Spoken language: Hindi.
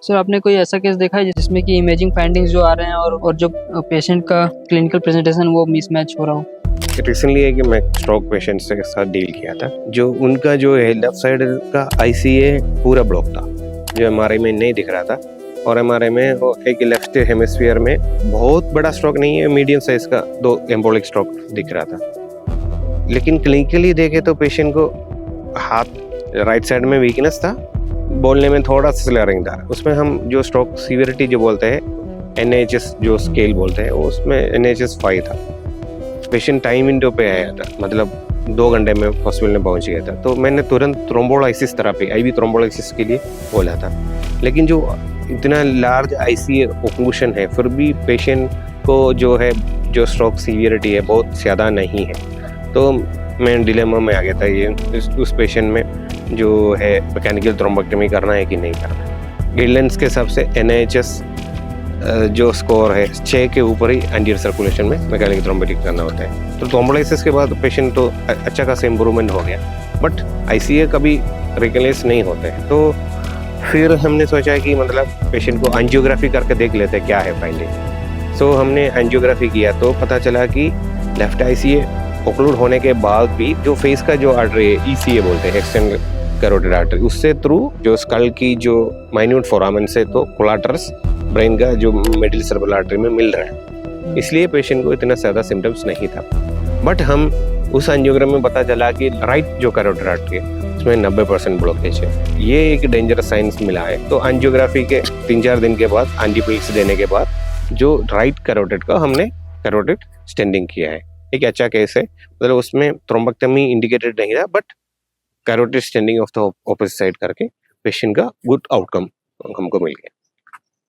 सर आपने कोई ऐसा केस देखा है जिसमें कि इमेजिंग फाइंडिंग्स जो आ रहे हैं और जो पेशेंट का क्लिनिकल प्रेजेंटेशन वो मिसमैच हो रहा हो? रिसेंटली है कि मैं स्ट्रोक पेशेंट से साथ डील किया था, जो उनका जो है लेफ्ट साइड का आईसीए पूरा ब्लॉक था, जो एमआरआई में नहीं दिख रहा था। और एमआरआई में वो एक लेफ्ट हेमिस्फीयर में बहुत बड़ा स्ट्रोक नहीं है, मीडियम साइज का 2 एम्बोलिक स्ट्रोक दिख रहा था। लेकिन क्लिनिकली देखे तो पेशेंट को हाथ राइट साइड में वीकनेस था, बोलने में थोड़ा स्लरिंग था। उसमें हम जो स्ट्रोक सीवियरिटी जो बोलते हैं NHS जो स्केल बोलते हैं, उसमें NHS 5 था। पेशेंट टाइम विंडो पे आया था, मतलब 2 घंटे में हॉस्पिटल में पहुंच गया था। तो मैंने तुरंत थ्रोम्बोलाइसिस थेरेपी IV थ्रोम्बोलाइसिस के लिए बोला था। लेकिन जो इतना लार्ज ICA ओक्लूशन है, फिर भी पेशेंट को जो है जो स्ट्रोक सीवियरिटी है बहुत ज़्यादा नहीं है। तो मैं डिलेमा में आ गया था, ये उस पेशेंट में जो है मैकेनिकल थ्रोम्बोक्टमी करना है कि नहीं करना। गाइडलाइंस के हिसाब से NHS जो स्कोर है 6 के ऊपर ही एंटीरियर सर्कुलेशन में मैकेनिकल थ्रोम्बोटिक करना होता है। तो थ्रोम्बोलाइसिस के बाद पेशेंट तो अच्छा खासा इम्प्रूवमेंट हो गया, बट ICA कभी रिकलेस नहीं होते हैं। तो फिर हमने सोचा कि मतलब पेशेंट को एंजियोग्राफी करके देख लेते क्या है फाइंडिंग। सो हमने एंजियोग्राफी किया तो पता चला कि लेफ्ट ICA ओक्लूड होने के बाद भी जो फेस का जो आर्टरी है ECA बोलते हैं, एक्सटर्नल कैरोटिड आर्टरी, उससे थ्रू जो स्कल की जो माइन्यूट फोरामेन से तो कोलाटरस ब्रेन का जो मिडिल सेरेब्रल आर्टरी में मिल रहा है, इसलिए पेशेंट को इतना ज़्यादा सिम्टम्स नहीं था। बट हम उस एंजियोग्राम में पता चला कि राइट जो कैरोटिड आर्टरी है उसमें 90% ब्लॉकेज है। ये एक डेंजरस साइंस मिला है। तो एंजियोग्राफी के 3-4 दिन के बाद एंटीपील्स देने के बाद जो राइट कैरोटिड का हमने कैरोटिड स्टेंडिंग किया है। एक अच्छा केस है, मतलब उसमें थ्रोम्बोक्टमी इंडिकेटेड नहीं था, but carotid standing of the opposite side करके पेशेंट का गुड आउटकम हमको मिल गया।